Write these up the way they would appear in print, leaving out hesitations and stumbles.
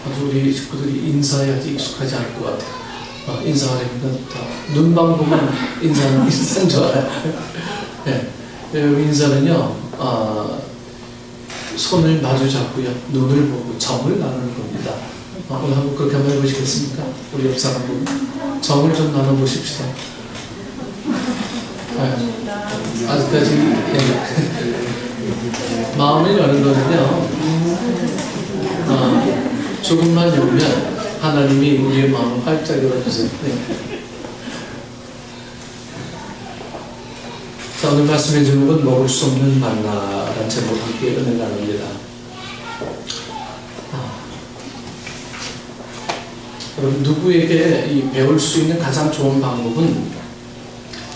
아주 우리 식구들이 인사에 아주 익숙하지 않을 것 같아요. 인사하려니까 눈만 보면 인사는 좋아요. 네. 인사는요, 손을 마주 잡고요, 눈을 보고 정을 나누는 겁니다. 오늘 한번 그렇게 한번 해보시겠습니까? 우리 옆 사람분 정을 좀 나눠보십시다. 아직까지 마음을 여는 거는요, 조금만 열면 하나님이 우리의 마음을 활짝 열어주세요. 네. 자, 오늘 말씀해 주는 건 먹을 수 없는 만나라는 제목으로 함께 은혜 나눕니다. 여러분, 누구에게 이 배울 수 있는 가장 좋은 방법은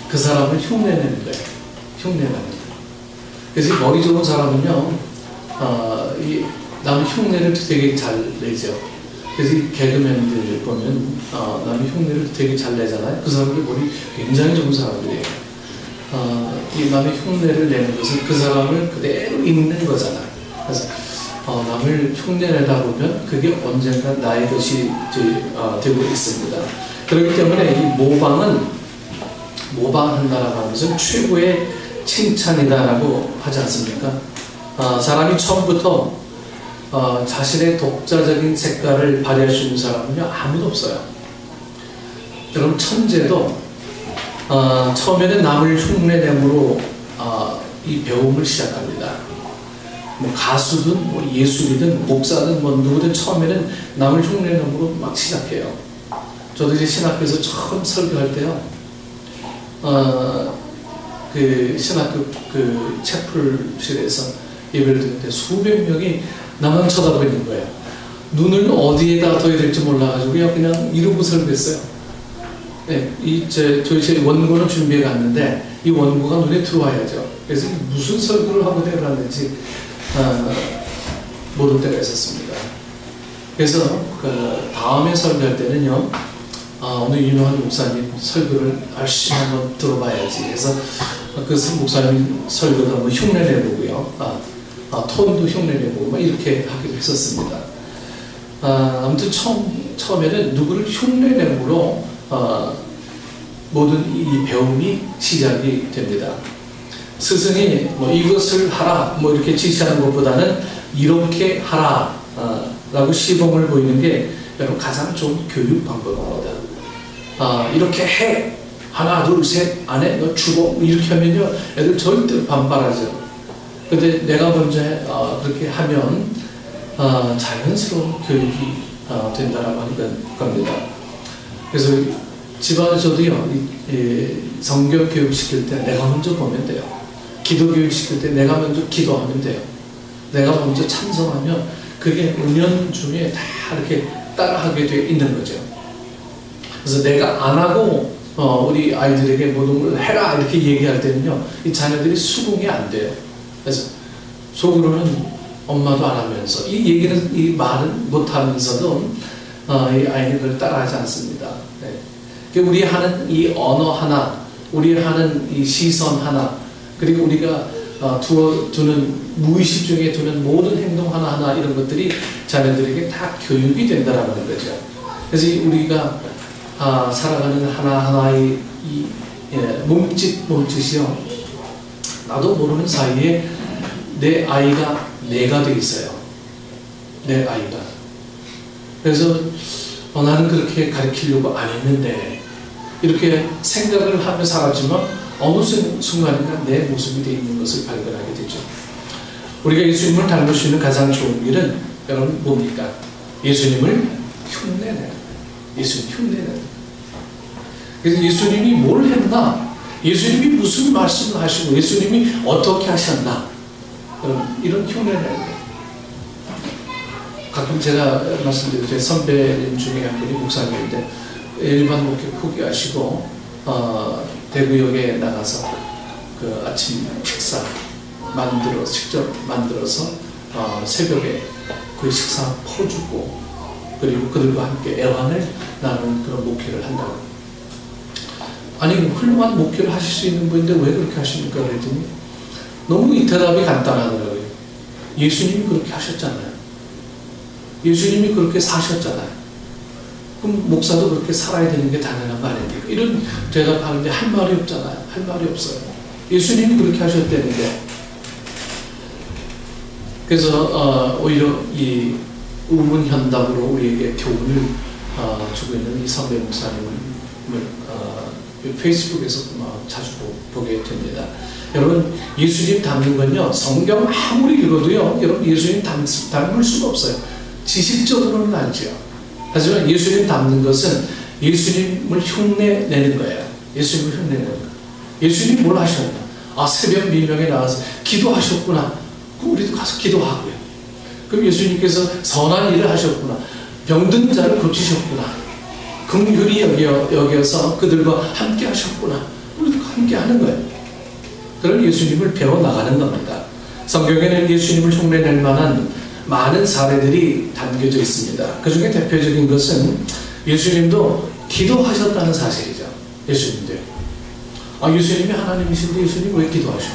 그 사람을 흉내내는 거예요. 흉내내는 거예요. 그래서 머리 좋은 사람은요, 남의 흉내를 되게 잘 내죠. 그래서 이 개그맨들 보면 남의 흉내를 되게 잘 내잖아요. 그 사람들 머리 굉장히 좋은 사람들이에요. 이 남의 흉내를 내는 것은 그 사람을 그대로 읽는 거잖아요. 그래서 남을 흉내내다 보면 그게 언젠가 나의 것이 되고 있습니다. 그렇기 때문에 이 모방한다라고 하는 것은 최고의 칭찬이다라고 하지 않습니까? 사람이 처음부터 자신의 독자적인 색깔을 발휘할 수 있는 사람은요, 아무도 없어요. 여러분, 천재도 처음에는 남을 흉내내므로 이 배움을 시작합니다. 뭐 가수든 뭐 예술이든 목사든 뭐 누구든 처음에는 남을 흉내내므로 막 시작해요. 저도 이제 신학교에서 처음 설교할 때요, 그 신학교 그 채플실에서 예배를 드는데 수백 명이 나만 쳐다보고 있는 거예요. 눈을 어디에다 둬야 될지 몰라가지고 그냥 이러고 설교했어요. 네, 저희 원고는 준비해 갔는데 이 원고가 눈에 들어와야죠. 그래서 무슨 설교를 하고 내려왔는지 모를 때가 있었습니다. 그래서 그 다음에 설교할 때는요, 오늘 유명한 목사님 설교를 열심히 한번 들어봐야지 해서 그 목사님 설교도 한번 흉내내보고요, 톤도 흉내내보고 막 이렇게 하기도 했었습니다. 아무튼 처음에는 누구를 흉내내므로 모든 이 배움이 시작이 됩니다. 스승이 뭐 이것을 하라 뭐 이렇게 지시하는 것보다는 이렇게 하라 라고 시범을 보이는 게 여러분 가장 좋은 교육 방법입니다. 이렇게 해, 하나 둘 셋 안에 너 죽어 이렇게 하면요, 애들 절대 반발하죠. 근데 내가 먼저 그렇게 하면 자연스러운 교육이 된다라고 하는 겁니다. 그래서 집안에서도요, 성경 교육 시킬 때 내가 먼저 보면 돼요. 기도 교육 시킬 때 내가 먼저 기도하면 돼요. 내가 먼저 찬성하면 그게 은연중에 다 이렇게 따라하게 되어 있는 거죠. 그래서 내가 안 하고 우리 아이들에게 모든 걸 해라 이렇게 얘기할 때는요, 이 자녀들이 수긍이 안 돼요. 그래서 속으로는 엄마도 안 하면서 이 말은 못 하면서도 이 아이는 그걸 따라하지 않습니다. 네. 우리 하는 이 언어 하나, 우리 하는 이 시선 하나, 그리고 우리가 두는 무의식 중에 두는 모든 행동 하나하나 이런 것들이 자녀들에게 다 교육이 된다라는 거죠. 그래서 우리가 살아가는 하나하나의 이 몸짓이요, 나도 모르는 사이에 내 아이가 내가 돼 있어요. 내 아이가. 그래서 나는 그렇게 가르치려고 안 했는데 이렇게 생각을 하며 살았지만 어느 순간인가 내 모습이 되어 있는 것을 발견하게 되죠. 우리가 예수님을 닮을 수 있는 가장 좋은 길은 여러분 뭡니까? 예수님을 흉내내는, 예수님 흉내내는. 그래서 예수님이 뭘 했나? 예수님이 무슨 말씀을 하시고 예수님이 어떻게 하셨나? 이런 흉내내는 거예요. 가끔 제가 말씀드리고 제 선배님 중에 한 분이 목사님인데 일반 목회 포기하시고 대구역에 나가서 그 아침 식사 직접 만들어서 새벽에 그 식사 퍼주고 그리고 그들과 함께 애환을 나누는 그런 목회를 한다고. 아니 훌륭한 목회를 하실 수 있는 분인데 왜 그렇게 하십니까? 그랬더니 너무 이 대답이 간단하더라고요. 예수님이 그렇게 하셨잖아요. 예수님이 그렇게 사셨잖아요. 그럼 목사도 그렇게 살아야 되는 게 당연한 거 아닙니까? 이런 대답하는데 할 말이 없잖아요. 할 말이 없어요. 예수님이 그렇게 하셨다는데. 그래서 오히려 이 우문현답으로 우리에게 교훈을 주고 있는 이 선배 목사님을 페이스북에서 자주 보게 됩니다. 여러분, 예수님 닮는 건요, 성경 아무리 읽어도요, 여러분 예수님 닮을 수가 없어요. 지식적으로는 알죠. 하지만 예수님 닮는 것은 예수님을 흉내내는 거예요. 예수님을 흉내내는 거예요. 예수님 뭘 하셨나? 새벽 미명에 나와서 기도하셨구나. 그럼 우리도 가서 기도하고요. 그럼 예수님께서 선한 일을 하셨구나. 병든 자를 고치셨구나. 긍휼히 여겨서 그들과 함께 하셨구나. 우리도 함께 하는 거예요. 그런 예수님을 배워나가는 겁니다. 성경에는 예수님을 흉내낼 만한 많은 사례들이 담겨져 있습니다. 그 중에 대표적인 것은 예수님도 기도하셨다는 사실이죠. 예수님도요. 예수님이 하나님이신데 예수님 왜 기도하셔?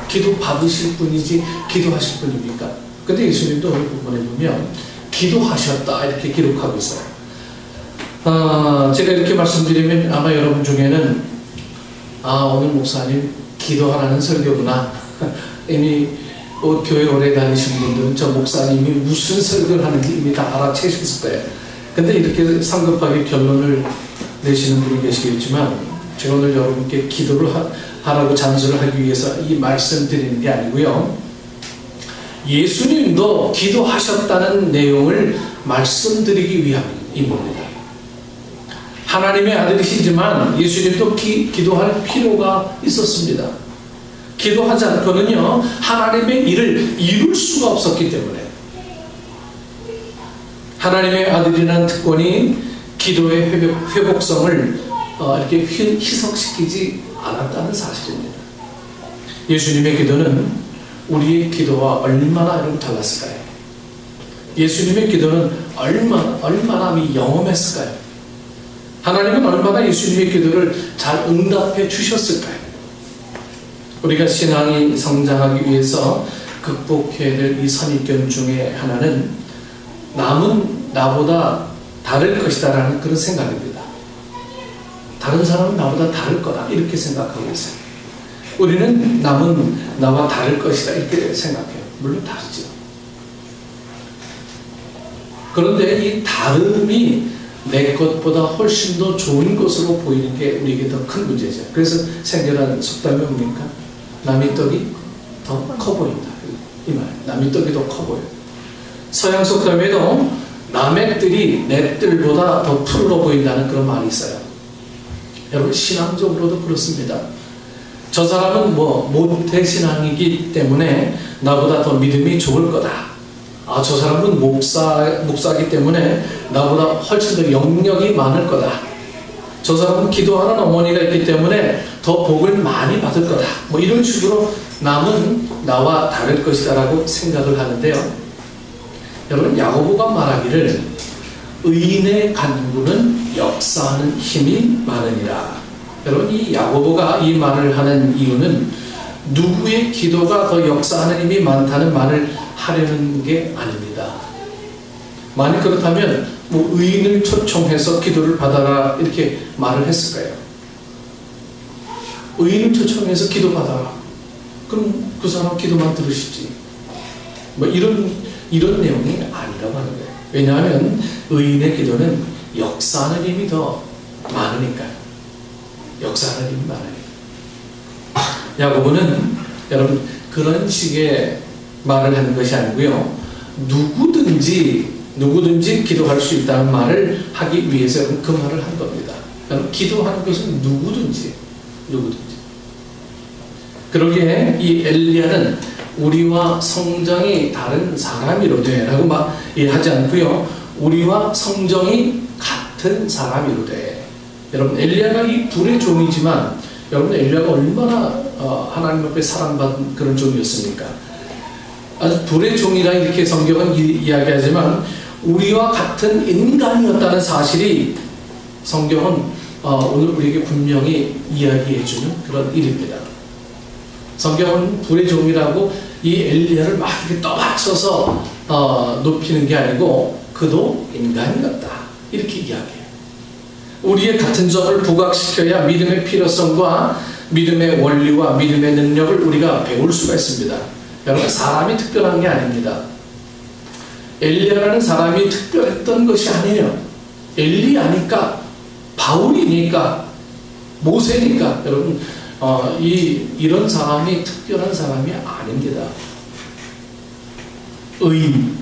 기도 받으실 분이지 기도하실 분입니까? 근데 예수님도 어느 부분에 보면 기도하셨다 이렇게 기록하고 있어요. 제가 이렇게 말씀드리면 아마 여러분 중에는 오늘 목사님 기도하라는 설교구나. 이미 교회 오래 다니신 분들은 저 목사님이 무슨 설교를 하는지 이미 다 알아채셨을 거예요. 근데 이렇게 성급하게 결론을 내시는 분이 계시겠지만 제가 오늘 여러분께 기도를 하라고 잔소를 하기 위해서 이 말씀 드리는 게 아니고요. 예수님도 기도하셨다는 내용을 말씀드리기 위함입니다. 하나님의 아들이시지만 예수님도 기도할 필요가 있었습니다. 기도하지 않고는요, 하나님의 일을 이룰 수가 없었기 때문에 하나님의 아들이라는 특권이 기도의 회복성을 이렇게 희석시키지 않았다는 사실입니다. 예수님의 기도는 우리의 기도와 얼마나 여러분 달랐을까요? 예수님의 기도는 얼마나 영험했을까요? 하나님은 얼마나 예수님의 기도를 잘 응답해 주셨을까요? 우리가 신앙이 성장하기 위해서 극복해야 될 이 선입견 중에 하나는 남은 나보다 다를 것이다라는 그런 생각입니다. 다른 사람은 나보다 다를 거다 이렇게 생각하고 있어요. 우리는 남은 나와 다를 것이다 이렇게 생각해요. 물론 다르죠. 그런데 이 다름이 내 것보다 훨씬 더 좋은 것으로 보이는 게 우리에게 더 큰 문제죠. 그래서 생겨난 속담이 뭡니까? 남의 떡이 더 커 보인다. 이 말. 남의 떡이 더 커 보여. 서양 속담에도 남의 뜰이 내 뜰보다 더 푸르러 보인다는 그런 말이 있어요. 여러분, 신앙적으로도 그렇습니다. 저 사람은 모태신앙이기 때문에 나보다 더 믿음이 좋을 거다. 저 사람은 목사이기 때문에 나보다 훨씬 더 영역이 많을 거다. 저 사람은 기도하는 어머니가 있기 때문에 더 복을 많이 받을 거다. 이런 식으로 남은 나와 다를 것이다 라고 생각을 하는데요. 여러분, 야고보가 말하기를 의인의 간구는 역사하는 힘이 많으니라. 여러분, 이 야고보가 이 말을 하는 이유는 누구의 기도가 더 역사하는 힘이 많다는 말을 하려는 게 아닙니다. 만약 그렇다면 의인을 초청해서 기도를 받아라 이렇게 말을 했을 거예요. 의인을 초청해서 기도 받아라. 그럼 그 사람 기도만 들으시지. 이런 내용이 아니라고 하는 거예요. 왜냐하면 의인의 기도는 역사하는 힘이 더 많으니까요. 역사하는 힘이 많아요. 야고보는 여러분 그런 식의 말을 하는 것이 아니고요. 누구든지 기도할 수 있다는 말을 하기 위해서 여러분 그 말을 한 겁니다. 여러분, 기도하는 것은 누구든지. 그러기에 이 엘리야는 우리와 성정이 다른 사람이로되 라고 하지 않고요. 우리와 성정이 같은 사람이로되. 여러분, 엘리야가 이 불의 종이지만 여러분, 엘리야가 얼마나 하나님 앞에 사랑받은 그런 종이었습니까? 아주 불의 종이라 이렇게 성경은 이야기하지만 우리와 같은 인간이었다는 사실이 성경은 오늘 우리에게 분명히 이야기해주는 그런 일입니다. 성경은 불의 종이라고 이 엘리야를 막 이렇게 떠받쳐서 높이는 게 아니고 그도 인간이 같다 이렇게 이야기해요. 우리의 같은 점을 부각시켜야 믿음의 필요성과 믿음의 원리와 믿음의 능력을 우리가 배울 수가 있습니다. 여러분, 사람이 특별한 게 아닙니다. 엘리야라는 사람이 특별했던 것이 아니에요. 엘리야니까, 바울이니까, 모세니까. 여러분, 이런 사람이 특별한 사람이 아닙니다. 의인.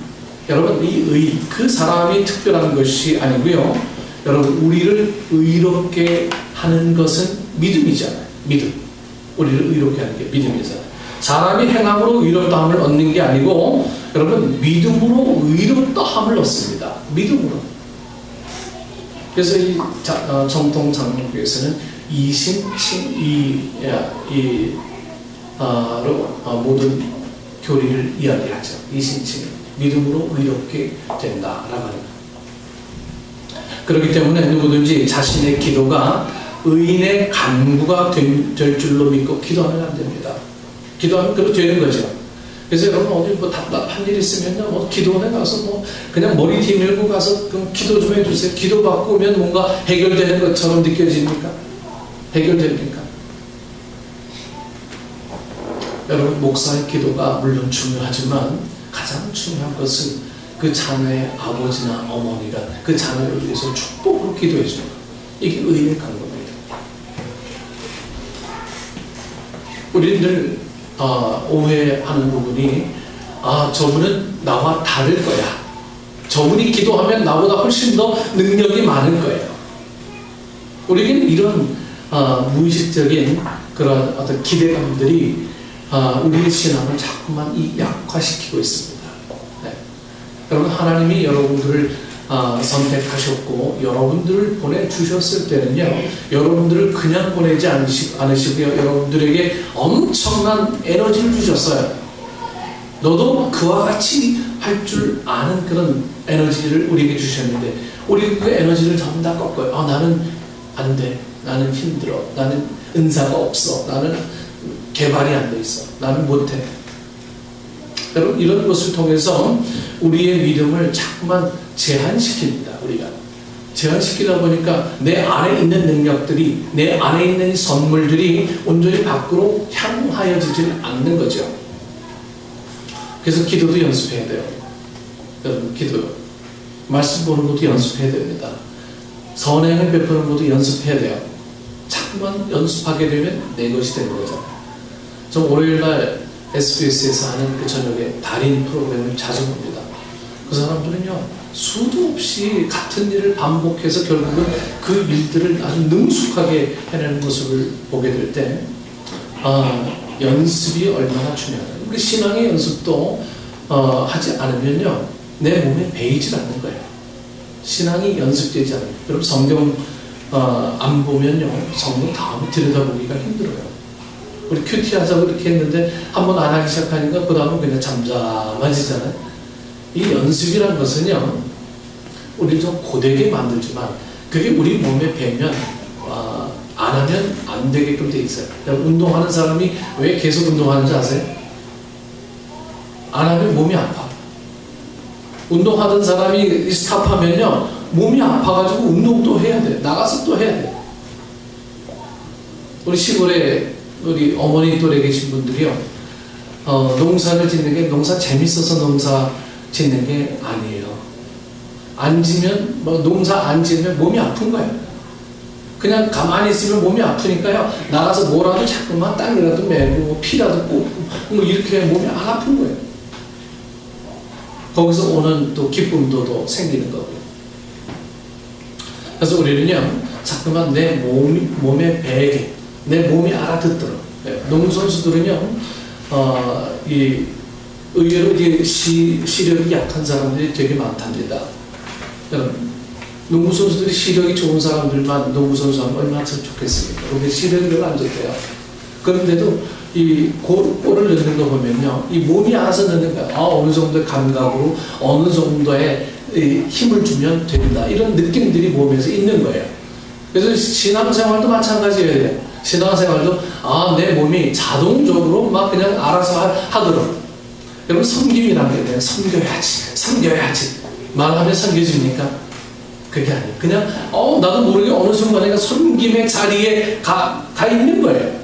여러분, 이 의인, 그 사람이 특별한 것이 아니고요. 여러분, 우리를 의롭게 하는 것은 믿음이잖아요. 믿음. 우리를 의롭게 하는 게 믿음이잖아요. 사람이 행함으로 의롭다함을 얻는 게 아니고 여러분, 믿음으로 의롭다함을 얻습니다. 믿음으로. 그래서 이 정통 장로교에서는 모든 교리를 이야기하죠. 이신칭, 믿음으로 의롭게 된다라고 하는 거예요. 그렇기 때문에 누구든지 자신의 기도가 의인의 간구가 될 줄로 믿고 기도하면 안 됩니다. 기도하면 그렇게 되는 거죠. 그래서 여러분, 어디 뭐 답답한 일 있으면요, 뭐 기도원에 가서 뭐 그냥 머리 뒤밀고 가서 그럼 기도 좀 해주세요. 기도 받고 오면 뭔가 해결되는 것처럼 느껴집니까? 해결됩니까? 여러분, 목사의 기도가 물론 중요하지만 가장 중요한 것은 그 자녀의 아버지나 어머니가 그 자녀를 위해서 축복으로 기도해 주는 것. 이게 의인의 간구입니다. 우리들 오해하는 부분이 저분은 나와 다를 거야. 저분이 기도하면 나보다 훨씬 더 능력이 많을 거예요. 우리는 이런 무의식적인 그런 어떤 기대감들이 우리의 신앙을 자꾸만 약화시키고 있습니다. 네. 여러분, 하나님이 여러분들을 선택하셨고 여러분들을 보내주셨을 때는요, 여러분들을 그냥 보내지 않으시고요, 여러분들에게 엄청난 에너지를 주셨어요. 너도 그와 같이 할 줄 아는 그런 에너지를 우리에게 주셨는데 우리 그 에너지를 전부 다 꺾어요. 나는 안 돼, 나는 힘들어, 나는 은사가 없어, 나는 개발이 안 돼 있어, 나는 못해. 여러분, 이런 것을 통해서 우리의 믿음을 자꾸만 제한시킵니다. 우리가 제한시키다 보니까 내 안에 있는 능력들이, 내 안에 있는 선물들이 온전히 밖으로 향하여지지 않는 거죠. 그래서 기도도 연습해야 돼요. 여러분, 기도 말씀 보는 것도 연습해야 됩니다. 선행을 베푸는 것도 연습해야 돼요. 자꾸만 연습하게 되면 내 것이 되는 거잖아요. 저 월요일날 SBS에서 하는 그 저녁에 달인 프로그램을 자주 봅니다. 그 사람들은요, 수도 없이 같은 일을 반복해서 결국은 그 일들을 아주 능숙하게 해내는 모습을 보게 될 때, 연습이 얼마나 중요하다. 우리 신앙의 연습도 하지 않으면요, 내 몸에 배이질 않는 거예요. 신앙이 연습되지 않아요. 여러분, 성경 안 보면요, 성경 다음에 들여다보기가 힘들어요. 우리 큐티 하자고 이렇게 했는데 한번 안 하기 시작하니까 그 다음은 그냥 잠잠해지잖아요. 이 연습이라는 것은요, 우리를 좀 고되게 만들지만 그게 우리 몸에 배면 안 하면 안 되게끔 돼 있어요. 운동하는 사람이 왜 계속 운동하는지 아세요? 안 하면 몸이 아파. 운동하던 사람이 스탑하면요, 몸이 아파가지고 운동도 해야 돼. 나가서 또 해야 돼. 우리 시골에 우리 어머니 또래 계신 분들이요, 농사를 짓는 게 농사 재밌어서 농사 짓는 게 아니에요. 안 지면, 농사 안 지면 몸이 아픈 거예요. 그냥 가만히 있으면 몸이 아프니까요, 나가서 뭐라도 자꾸만 땅이라도 메고 피라도 꽂고 뭐 이렇게 몸이 안 아픈 거예요. 거기서 오는 또 기쁨도 또 생기는 거고요. 그래서 우리는요, 자꾸만 내 몸에 배게, 내 몸이 알아듣도록. 농구선수들은요, 의외로 시력이 약한 사람들이 되게 많답니다. 여러분, 농구선수들이 시력이 좋은 사람들만 농구선수 하면 얼마나 참 좋겠습니까? 근데 시력이 별로 안 좋대요. 그런데도 이 골을 넣는 거 보면요, 이 몸이 알아서 넣는 거야. 어느 정도의 감각으로, 어느 정도의 힘을 주면 된다. 이런 느낌들이 몸에서 있는 거예요. 그래서 신앙생활도 마찬가지예요. 신앙생활도 내 몸이 자동적으로 막 그냥 알아서 하도록, 여러분 섬김이라는 게 섬겨야지 말하면 섬겨집니까? 그게 아니에요. 그냥 나도 모르게 어느 순간에 섬김의 자리에 가 있는 거예요.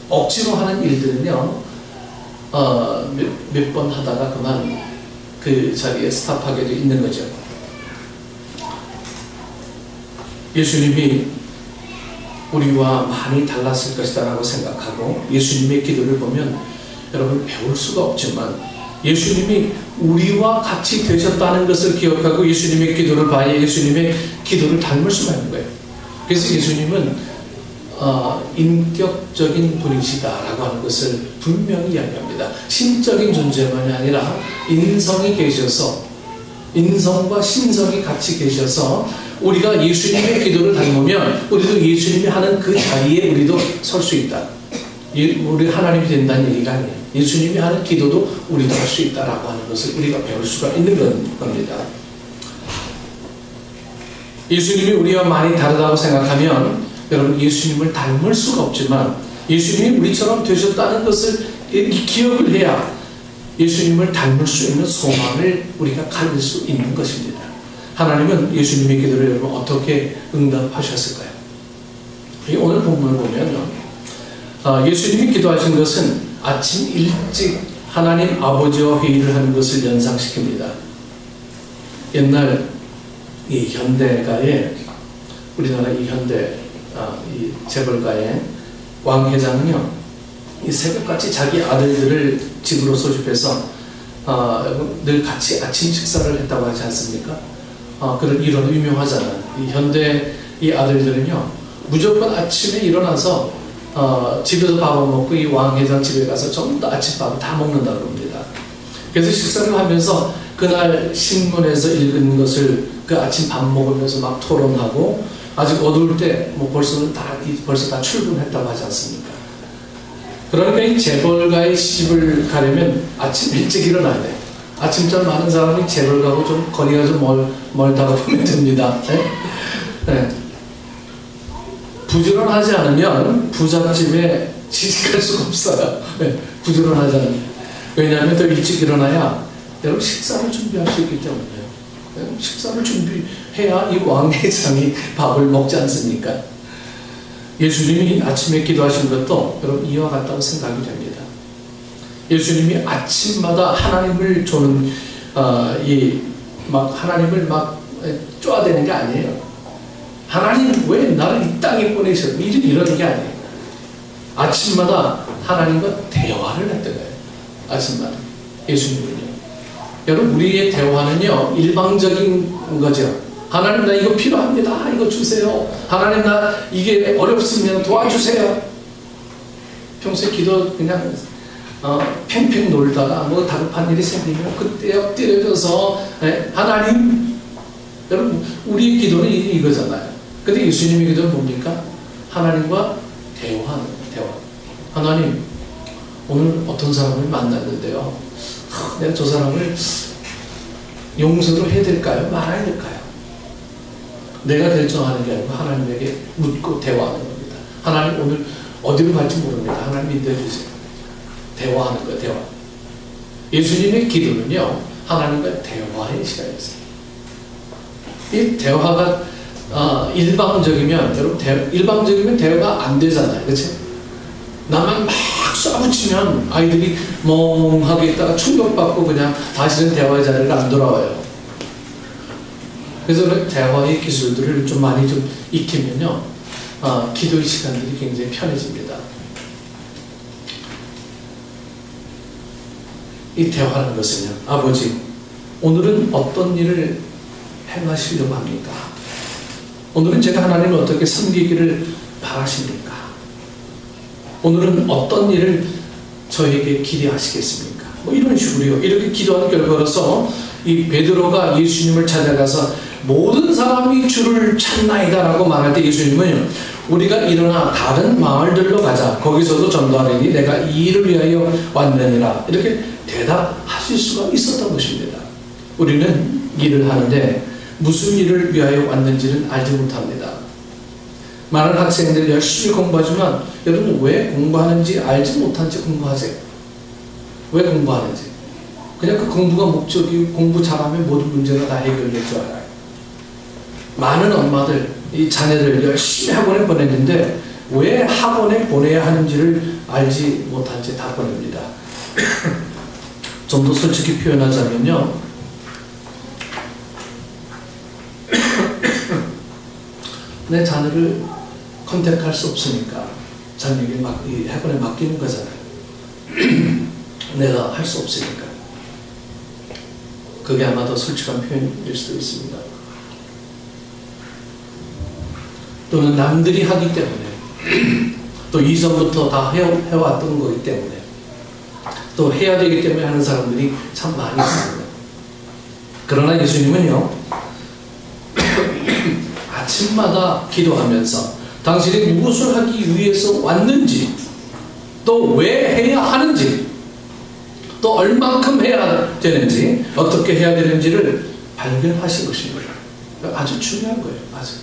억지로 하는 일들은요 몇 번 하다가 그만 그 자리에 스탑하게 돼 있는 거죠. 예수님이 우리와 많이 달랐을 것이다 라고 생각하고 예수님의 기도를 보면 여러분 배울 수가 없지만 예수님이 우리와 같이 되셨다는 것을 기억하고 예수님의 기도를 봐야 예수님의 기도를 닮을 수가 있는 거예요. 그래서 예수님은 인격적인 분이시다라고 하는 것을 분명히 이야기합니다. 신적인 존재만이 아니라 인성이 계셔서 인성과 신성이 같이 계셔서 우리가 예수님의 기도를 닮으면 우리도 예수님이 하는 그 자리에 우리도 설 수 있다. 우리 하나님이 된다는 얘기가 아니에요. 예수님이 하는 기도도 우리도 할 수 있다라고 하는 것을 우리가 배울 수가 있는 겁니다. 예수님이 우리와 많이 다르다고 생각하면 여러분 예수님을 닮을 수가 없지만 예수님이 우리처럼 되셨다는 것을 기억을 해야 예수님을 닮을 수 있는 소망을 우리가 가질 수 있는 것입니다. 하나님은 예수님의 기도를 여러분 어떻게 응답하셨을까요? 오늘 본문을 보면요. 예수님이 기도하신 것은 아침 일찍 하나님 아버지와 회의를 하는 것을 연상시킵니다. 옛날 이 현대가에 우리나라 이 현대 이 재벌가의 왕 회장은요 이 새벽같이 자기 아들들을 집으로 소집해서 늘 같이 아침 식사를 했다고 하지 않습니까? 그런 일화도 유명하잖아요. 이 현대 이 아들들은요 무조건 아침에 일어나서 집에서 밥을 먹고 이 왕 회장 집에 가서 전부 다 아침밥을 다 먹는다고 합니다. 그래서 식사를 하면서 그날 신문에서 읽은 것을 그 아침 밥 먹으면서 막 토론하고 아직 어두울 때 뭐 벌써 다 출근했다고 하지 않습니까? 그러니까 이 재벌가의 시집을 가려면 아침 일찍 일어나야 돼. 아침잠 많은 사람이 재벌가고 좀 거리가 좀 멀다고 보면 됩니다. 네. 부지런하지 않으면 부잣집에 취직할 수가 없어요. 네. 부지런하지 않으면. 왜냐하면 더 일찍 일어나야 여러분 식사를 준비할 수 있기 때문에요. 네. 식사를 준비해야 이 왕회장이 밥을 먹지 않습니까? 예수님이 아침에 기도하신 것도 여러분 이와 같다고 생각이 됩니다. 예수님이 아침마다 하나님을 조는 하나님을 막 쪼아대는 게 아니에요. 하나님 왜 나를 이 땅에 보내셨니? 이러는 게 아니에요. 아침마다 하나님과 대화를 했던 거예요. 아침마다 예수님은요. 여러분 우리의 대화는요 일방적인 거죠. 하나님 나 이거 필요합니다. 이거 주세요. 하나님 나 이게 어렵으면 도와주세요. 평소에 기도 그냥 팽팽 놀다가 뭐 다급한 일이 생기면 그때 엎드려져서 하나님 여러분 우리의 기도는 이거잖아요. 근데 예수님의 기도는 뭡니까? 하나님과 대화하는 대화. 하나님 오늘 어떤 사람을 만났는데요. 내가 저 사람을 용서를 해야 될까요? 말아야 될까요? 내가 결정하는 게 아니고 하나님에게 묻고 대화하는 겁니다. 하나님 오늘 어디로 갈지 모릅니다. 하나님 인도해주세요. 대화하는 거예요. 대화. 예수님의 기도는요 하나님과 대화의 시간이었어요. 이 대화가 일방적이면 여러분 일방적이면 대화가 안 되잖아요. 그렇죠? 나만 막 쏴붙이면 아이들이 멍하게 있다가 충격받고 그냥 다시는 대화의 자리가 안 돌아와요. 그래서 대화의 기술들을 좀 많이 좀 익히면요 기도의 시간들이 굉장히 편해집니다. 이 대화라는 것은요 아버지 오늘은 어떤 일을 행하시려고 합니까? 오늘은 제가 하나님을 어떻게 섬기기를 바라십니까? 오늘은 어떤 일을 저에게 기대하시겠습니까? 뭐 이런 식으로요. 이렇게 기도하는 결과로서 이 베드로가 예수님을 찾아가서 모든 사람이 주를 찾나이다 라고 말할 때 예수님은 우리가 일어나 다른 마을들로 가자. 거기서도 전도하리니 내가 이 일을 위하여 왔느니라. 이렇게 대답하실 수가 있었던 것입니다. 우리는 일을 하는데 무슨 일을 위하여 왔는지는 알지 못합니다. 많은 학생들이 열심히 공부하지만 여러분 왜 공부하는지 알지 못한 채 공부하세요. 왜 공부하는지. 그냥 그 공부가 목적이 공부 잘하면 모든 문제가 다 해결될 줄 알아요. 많은 엄마들 이 자녀들 열심히 학원에 보냈는데 왜 학원에 보내야 하는지를 알지 못한 채 다 보냅니다. 좀 더 솔직히 표현하자면요, 내 자녀를 컨택할 수 없으니까 자녀에게 이 학원에 맡기는 거잖아요. 내가 할 수 없으니까. 그게 아마 더 솔직한 표현일 수도 있습니다. 또는 남들이 하기 때문에, 또 이전부터 다 해왔던 거기 때문에, 또 해야 되기 때문에 하는 사람들이 참 많이 있습니다. 그러나 예수님은요, 아침마다 기도하면서 당신이 무엇을 하기 위해서 왔는지, 또 왜 해야 하는지, 또 얼만큼 해야 되는지, 어떻게 해야 되는지를 발견하신 것입니다. 아주 중요한 거예요. 아주.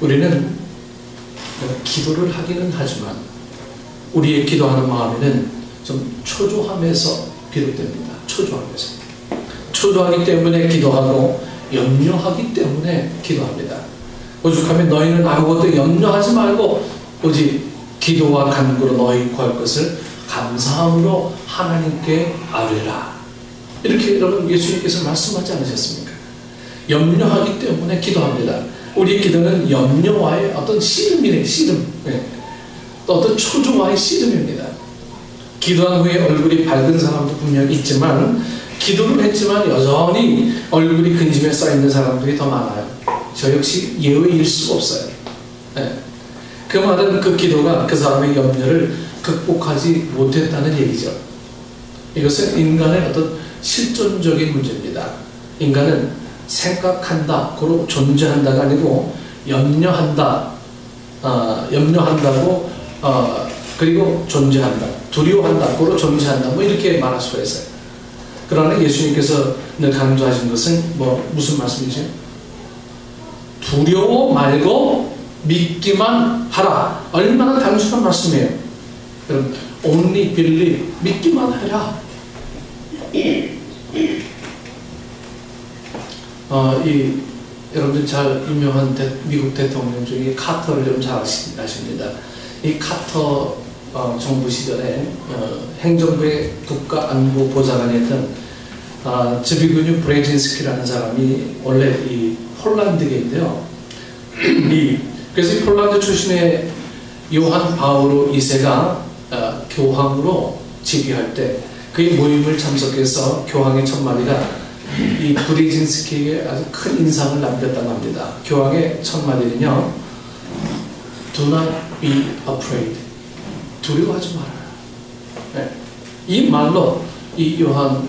우리는 기도를 하기는 하지만 우리의 기도하는 마음에는 좀 초조함에서 비롯됩니다. 초조하기 때문에 기도하고 염려하기 때문에 기도합니다. 오죽하면 너희는 아무것도 염려하지 말고 오직 기도와 간구로 너희 구할 것을 감사함으로 하나님께 아뢰라. 이렇게 여러분 예수님께서 말씀하지 않으셨습니까? 염려하기 때문에 기도합니다. 우리의 기도는 염려와의 어떤 씨름이네, 씨름. 또 어떤 초조와의 씨름입니다. 기도한 후에 얼굴이 밝은 사람도 분명히 있지만, 기도를 했지만 여전히 얼굴이 근심에 쌓여있는 사람들이 더 많아요. 저 역시 예외일 수가 없어요. 그 말은 그 기도가 그 사람의 염려를 극복하지 못했다는 얘기죠. 이것은 인간의 어떤 실존적인 문제입니다. 인간은 생각한다, 고로 존재한다가 아니고 염려한다, 염려한다고 그리고 존재한다, 두려워한다, 고로 존재한다, 뭐 이렇게 말할 수가 있어요. 그러나 예수님께서 늘 강조하신 것은 무슨 말씀이죠? 두려워 말고 믿기만 하라. 얼마나 단순한 말씀이에요. 여러분, only believe, 믿기만 해라. 여러분들 잘 유명한 미국 대통령 중에 카터를 좀 잘 아십니다. 이 카터 정부 시절에 행정부의 국가안보보좌관이었던 즈비그뉴 브레진스키라는 사람이 원래 이 폴란드계인데요. 그래서 이 폴란드 출신의 요한 바오로 2세가 교황으로 즉위할 때 그의 모임을 참석해서 교황의 첫마디가 이 브레진스키에게 아주 큰 인상을 남겼다고 합니다. 교황의 첫마디는요, Do not be afraid. 두려워하지 말아요. 이 말로 이 요한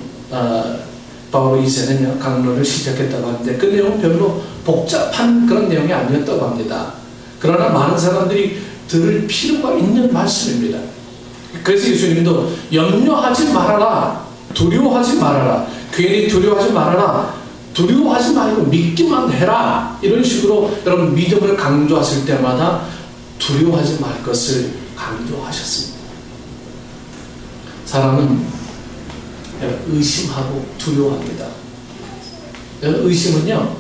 바오로 2세는요, 강론을 시작했다고 하는데 그 내용은 별로 복잡한 그런 내용이 아니었다고 합니다. 그러나 많은 사람들이 들을 필요가 있는 말씀입니다. 그래서 예수님도 염려하지 말아라, 두려워하지 말아라, 괜히 두려워하지 말아라, 두려워하지 말고 믿기만 해라, 이런 식으로 여러분 믿음을 강조하실 때마다 두려워하지 말 것을 강조하셨습니다. 사람은 의심하고 두려워합니다. 의심은요,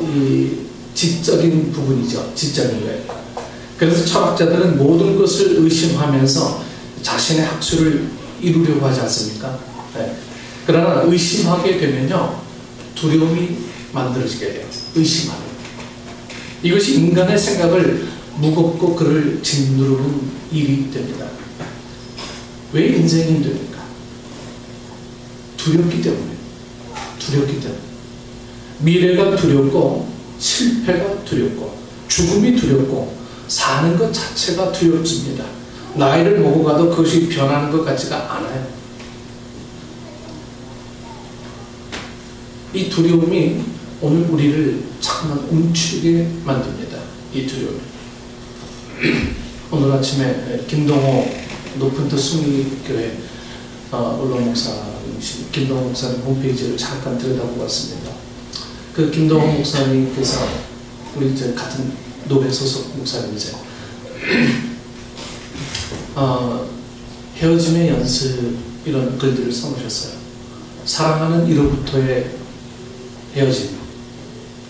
이 지적인 부분이죠. 지적인 거예요. 그래서 철학자들은 모든 것을 의심하면서 자신의 학술을 이루려고 하지 않습니까? 그러나 의심하게 되면요, 두려움이 만들어지게 돼요. 의심하면. 이것이 인간의 생각을 무겁고 그를 짓누르는 일이 됩니다. 왜 인생이 힘듭니까? 두렵기 때문에. 미래가 두렵고, 실패가 두렵고, 죽음이 두렵고, 사는 것 자체가 두렵습니다. 나이를 먹고 가도 그것이 변하는 것 같지가 않아요. 이 두려움이 오늘 우리를 자꾸만 움츠리게 만듭니다. 이 두려움이. 오늘 아침에 김동호 높은 뜻 숭리교회 언론 목사님이신 김동호 목사님 홈페이지를 잠깐 들여다보고 왔습니다. 그 김동호 목사님께서 우리 이제 같은 노베 소속 목사님이세요. 헤어짐의 연습 이런 글들을 써놓으셨어요. 사랑하는 이로부터의 헤어짐,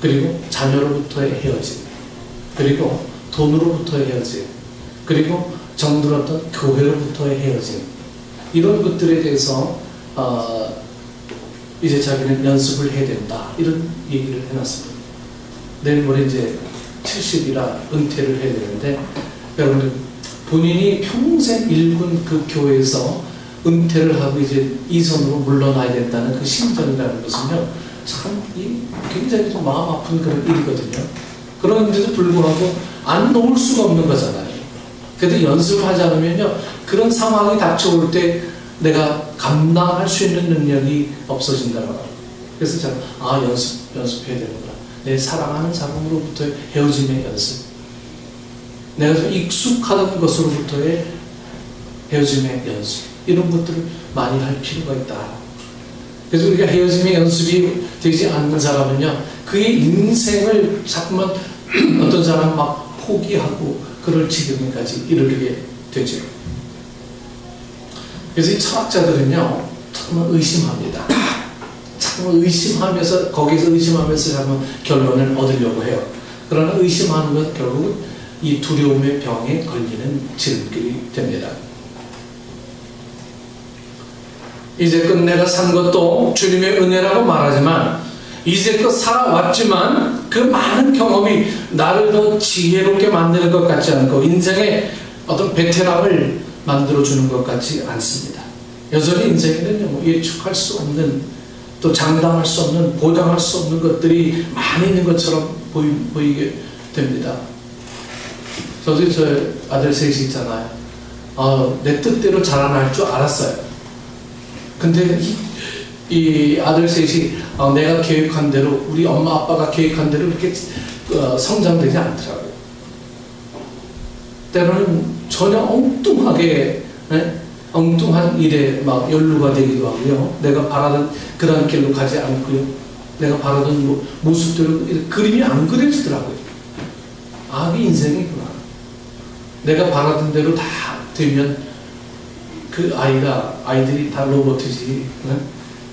그리고 자녀로부터의 헤어짐, 그리고 돈으로부터의 헤어짐, 그리고 정들었던 교회로부터의 헤어짐, 이런 것들에 대해서 이제 자기는 연습을 해야 된다, 이런 얘기를 해놨습니다. 내일 모레 이제 70이라 은퇴를 해야 되는데, 여러분 본인이 평생 일군 그 교회에서 은퇴를 하고 이제 이선으로 물러나야 된다는 그 심정이라는 것은요, 참 굉장히 좀 마음 아픈 그런 일이거든요. 그런데도 불구하고 안 놓을 수가 없는 거잖아요. 그래도 연습을 하지 않으면요, 그런 상황이 닥쳐올 때 내가 감당할 수 있는 능력이 없어진다고. 그래서 제가 연습해야 되는구나. 내 사랑하는 사람으로부터의 헤어짐의 연습, 내가 좀 익숙하던 것으로부터의 헤어짐의 연습, 이런 것들을 많이 할 필요가 있다. 그래서 우리가 헤어짐의 연습이 되지 않는 사람은요, 그의 인생을 자꾸만 어떤 사람은 막 포기하고 그럴 지경까지 이르게 되죠. 그래서 이 철학자들은요, 정말 의심합니다. 정말 의심하면서, 거기서 의심하면서 자꾸 결론을 얻으려고 해요. 그러나 의심하는 건 결국은 이 두려움의 병에 걸리는 지름길이 됩니다. 이제껏 내가 산 것도 주님의 은혜라고 말하지만, 이제껏 살아왔지만 그 많은 경험이 나를 더 지혜롭게 만드는 것 같지 않고 인생의 어떤 베테랑을 만들어주는 것 같지 않습니다. 여전히 인생에는 뭐 예측할 수 없는, 또 장담할 수 없는, 보장할 수 없는 것들이 많이 있는 것처럼 보이게 됩니다. 저도 저 아들 셋이 있잖아요. 내 뜻대로 자라날 줄 알았어요. 근데 이 아들 셋이 내가 계획한 대로, 우리 엄마 아빠가 계획한 대로 이렇게 성장되지 않더라고요. 때로는 전혀 엉뚱하게, 엉뚱한 일에 막 연루가 되기도 하고요. 내가 바라던 그런 길로 가지 않고요. 내가 바라던 모습대로 그림이 안 그려지더라고요. 이게 인생이구나. 내가 바라던 대로 다 되면 그 아이들이 다 로봇이지,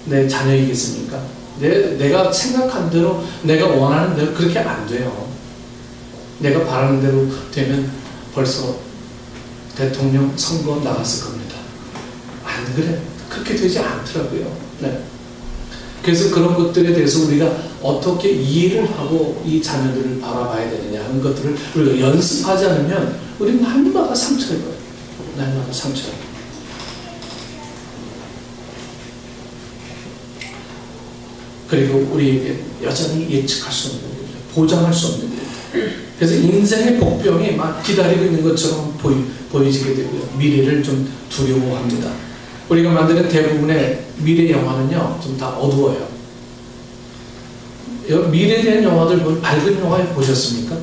내 자녀이겠습니까? 내가 생각한 대로, 내가 원하는 대로 그렇게 안 돼요. 내가 바라는 대로 되면 벌써 대통령 선거 나갔을 겁니다. 안 그래. 그렇게 되지 않더라고요. 네. 그래서 그런 것들에 대해서 우리가 어떻게 이해를 하고 이 자녀들을 바라봐야 되느냐 하는 것들을 우리가 연습하지 않으면 우리는 날마다 상처를 입어요. 날마다 상처를 입어요. 그리고 우리에게 여전히 예측할 수 없는 일이죠. 보장할 수 없는 일. 그래서 인생의 복병이 막 기다리고 있는 것처럼 보이지게 되고요. 미래를 좀 두려워합니다. 우리가 만드는 대부분의 미래 영화는요, 좀 다 어두워요. 미래에 대한 영화들, 밝은 영화 보셨습니까?